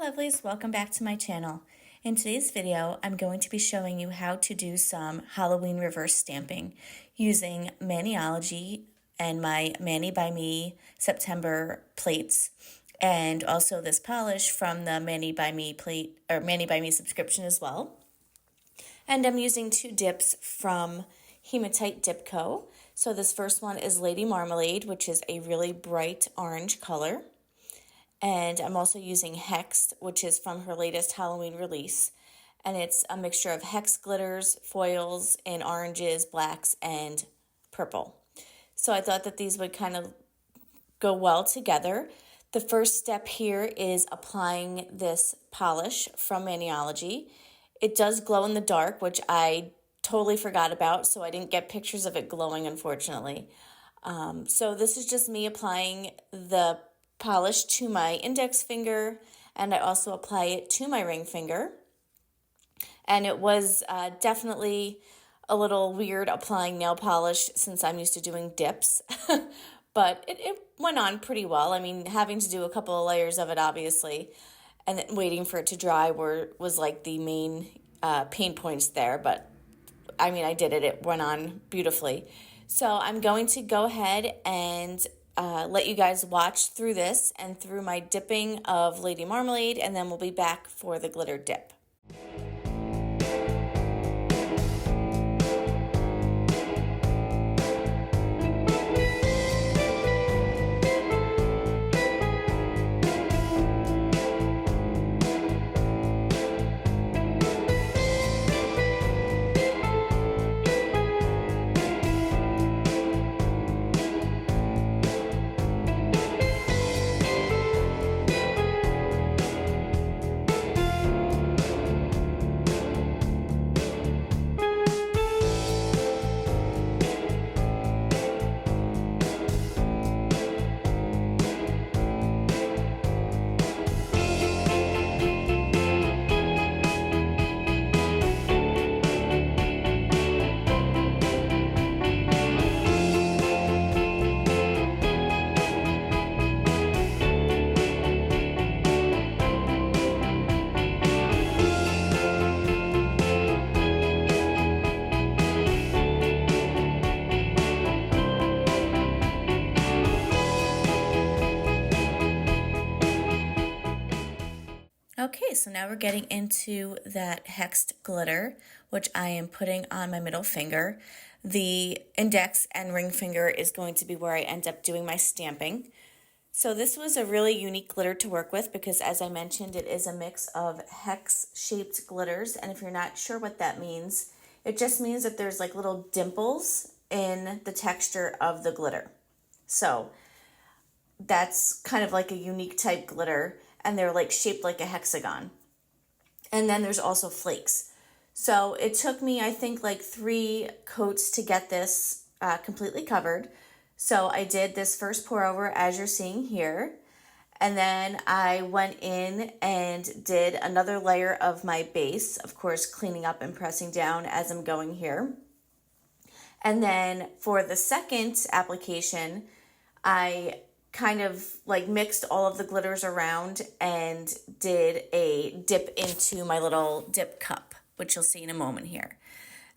lovelies, welcome back to my channel. In today's video, I'm going to be showing you how to do some Halloween reverse stamping using Maniology and my Mani by Me September plates, and also this polish from the Mani by Me plate or Mani by Me subscription as well. And I'm using two dips from Hematite Dip Co. So this first one is Lady Marmalade, which is a really bright orange color. And I'm also using Hexed, which is from her latest Halloween release. And it's a mixture of hex glitters, foils, in oranges, blacks, and purple. So I thought that these would kind of go well together. The first step here is applying this polish from Maniology. It does glow in the dark, which I totally forgot about, so I didn't get pictures of it glowing, unfortunately. So this is just me applying the polish to my index finger, and I also apply it to my ring finger. And it was definitely a little weird applying nail polish since I'm used to doing dips, but it went on pretty well. I mean, having to do a couple of layers of it, obviously, and then waiting for it to dry was like the main pain points there, but I mean, I did it. It went on beautifully. So I'm going to go ahead and let you guys watch through this and through my dipping of Lady Marmalade, and then we'll be back for the glitter dip. Okay, so now we're getting into that hexed glitter, which I am putting on my middle finger. The index and ring finger is going to be where I end up doing my stamping. So this was a really unique glitter to work with because, as I mentioned, it is a mix of hex-shaped glitters. And if you're not sure what that means, it just means that there's like little dimples in the texture of the glitter. So that's kind of like a unique type glitter, and they're like shaped like a hexagon. And then there's also flakes. So it took me, I think, like 3 coats to get this completely covered. So I did this first pour over as you're seeing here, and then I went in and did another layer of my base, of course cleaning up and pressing down as I'm going here. And then for the second application, I kind of like mixed all of the glitters around and did a dip into my little dip cup, which you'll see in a moment here.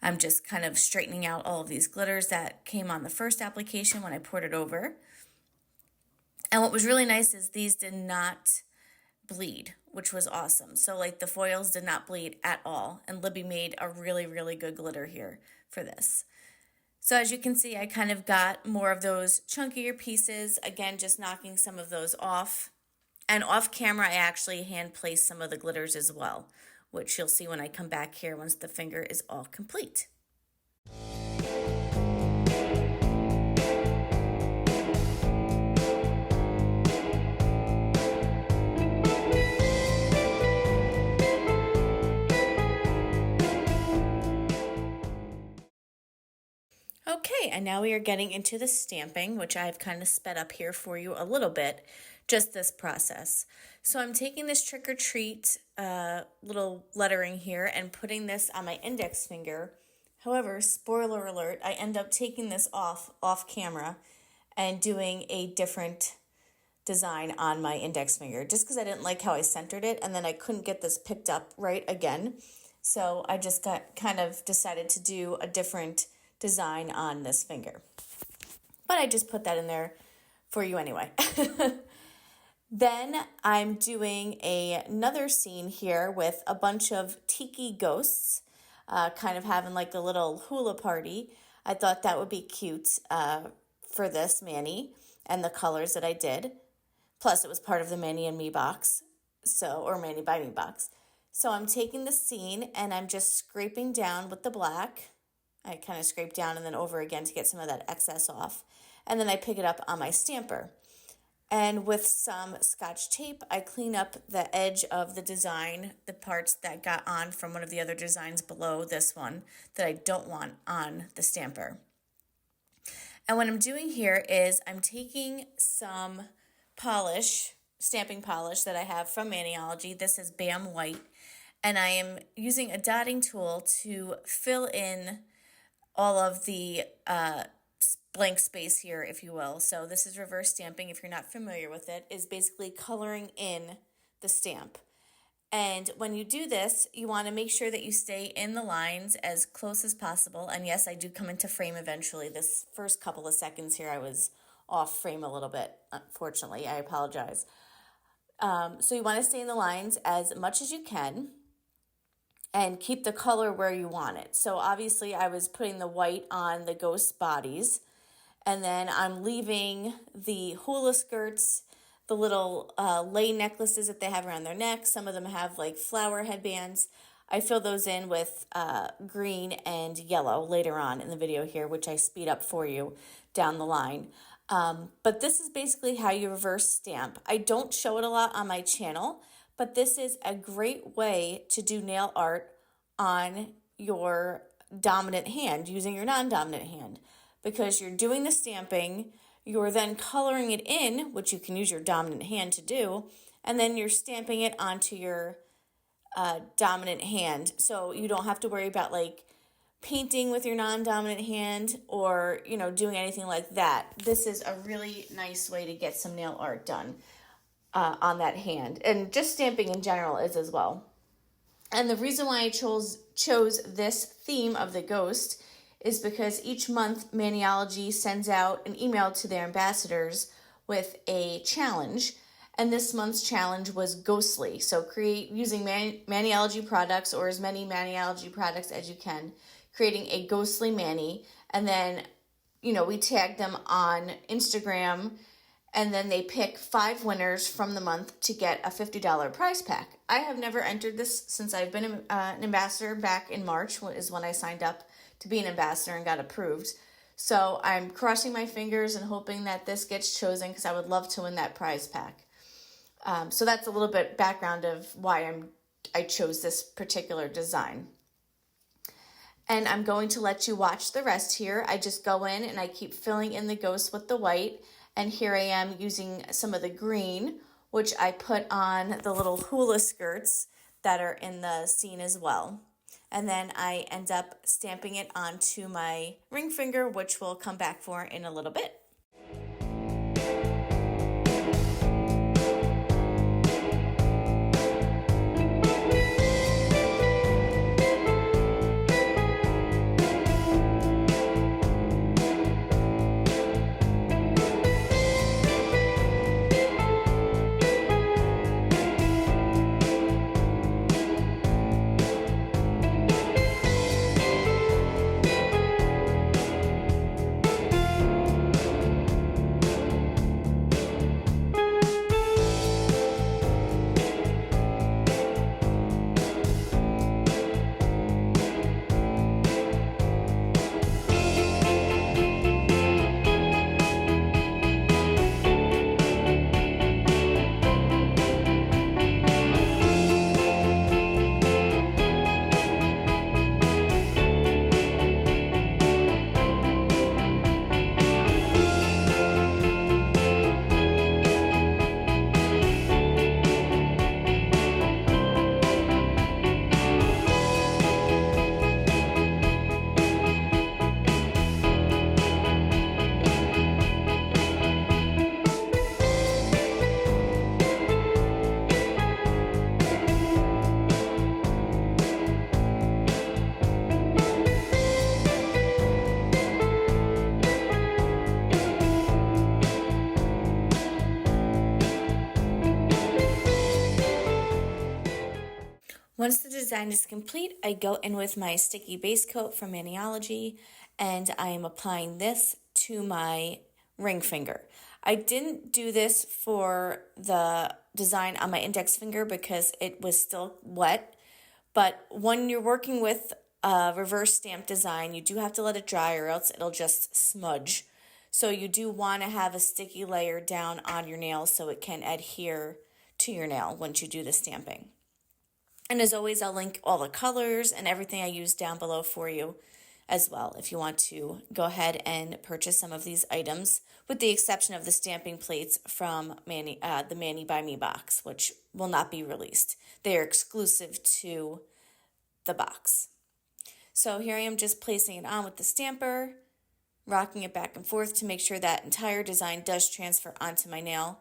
I'm just kind of straightening out all of these glitters that came on the first application when I poured it over. And what was really nice is these did not bleed, which was awesome. So like the foils did not bleed at all. And Libby made a really, really good glitter here for this. So as you can see, I kind of got more of those chunkier pieces, again, just knocking some of those off. And off camera, I actually hand placed some of the glitters as well, which you'll see when I come back here once the finger is all complete. Okay, and now we are getting into the stamping, which I've kind of sped up here for you a little bit, just this process. So I'm taking this Trick or Treat little lettering here and putting this on my index finger. However, spoiler alert, I end up taking this off camera and doing a different design on my index finger just because I didn't like how I centered it, and then I couldn't get this picked up right again. So I just decided to do a different design on this finger. But I just put that in there for you anyway. Then I'm doing another scene here with a bunch of tiki ghosts, kind of having like a little hula party. I thought that would be cute for this Mani and the colors that I did. Plus, it was part of the Mani and Me box, or Mani by Me box. So I'm taking the scene and I'm just scraping down with the black. I kind of scrape down and then over again to get some of that excess off. And then I pick it up on my stamper. And with some Scotch tape, I clean up the edge of the design, the parts that got on from one of the other designs below this one that I don't want on the stamper. And what I'm doing here is I'm taking some polish, stamping polish that I have from Maniology. This is Bam White. And I am using a dotting tool to fill in all of the blank space here, if you will. So this is reverse stamping. If you're not familiar with it, is basically coloring in the stamp. And when you do this, you want to make sure that you stay in the lines as close as possible. And yes, I do come into frame eventually. This first couple of seconds here, I was off frame a little bit, unfortunately. I apologize. So you want to stay in the lines as much as you can and keep the color where you want it. So obviously I was putting the white on the ghost bodies, and then I'm leaving the hula skirts, the little lei necklaces that they have around their neck. Some of them have like flower headbands. I fill those in with green and yellow later on in the video here, which I speed up for you down the line. But this is basically how you reverse stamp. I don't show it a lot on my channel, but this is a great way to do nail art on your dominant hand using your non-dominant hand, because you're doing the stamping, you're then coloring it in, which you can use your dominant hand to do, and then you're stamping it onto your dominant hand. So you don't have to worry about like painting with your non-dominant hand or, doing anything like that. This is a really nice way to get some nail art done on that hand, and just stamping in general is as well. And the reason why I chose this theme of the ghost is because each month Maniology sends out an email to their ambassadors with a challenge, and this month's challenge was ghostly. So create using Maniology products, or as many Maniology products as you can, creating a ghostly Mani, and then we tag them on Instagram. And then they pick 5 winners from the month to get a $50 prize pack. I have never entered this since I've been an ambassador. Back in March is when I signed up to be an ambassador and got approved. So I'm crossing my fingers and hoping that this gets chosen, because I would love to win that prize pack. So that's a little bit background of why I chose this particular design. And I'm going to let you watch the rest here. I just go in and I keep filling in the ghost with the white. And here I am using some of the green, which I put on the little hula skirts that are in the scene as well. And then I end up stamping it onto my ring finger, which we'll come back for in a little bit. Once the design is complete, I go in with my sticky base coat from Maniology, and I am applying this to my ring finger. I didn't do this for the design on my index finger because it was still wet, but when you're working with a reverse stamp design, you do have to let it dry or else it'll just smudge. So you do want to have a sticky layer down on your nail so it can adhere to your nail once you do the stamping. And as always, I'll link all the colors and everything I use down below for you as well if you want to go ahead and purchase some of these items, with the exception of the stamping plates from the Mani by Me box, which will not be released. They are exclusive to the box. So here I am just placing it on with the stamper, rocking it back and forth to make sure that entire design does transfer onto my nail.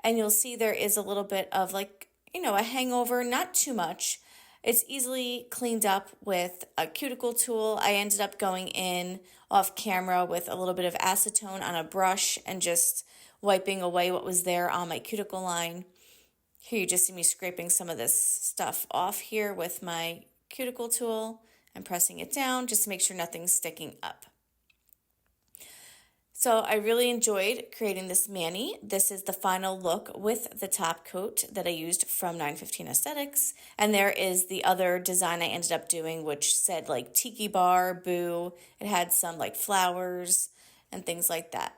And you'll see there is a little bit of a hangover, not too much. It's easily cleaned up with a cuticle tool. I ended up going in off camera with a little bit of acetone on a brush and just wiping away what was there on my cuticle line. Here you just see me scraping some of this stuff off here with my cuticle tool and pressing it down just to make sure nothing's sticking up. So I really enjoyed creating this mani. This is the final look with the top coat that I used from 915 Aesthetics. And there is the other design I ended up doing, which said like tiki bar, boo. It had some like flowers and things like that.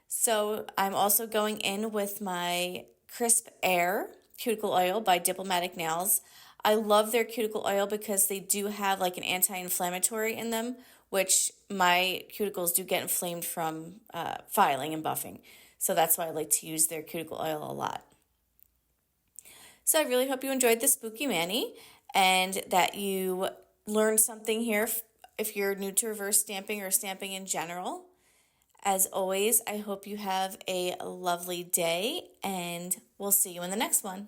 So I'm also going in with my Crisp Air cuticle oil by Diplomatiq Nails. I love their cuticle oil because they do have like an anti-inflammatory in them, which my cuticles do get inflamed from filing and buffing. So that's why I like to use their cuticle oil a lot. So I really hope you enjoyed this spooky mani and that you learned something here if you're new to reverse stamping or stamping in general. As always, I hope you have a lovely day and we'll see you in the next one.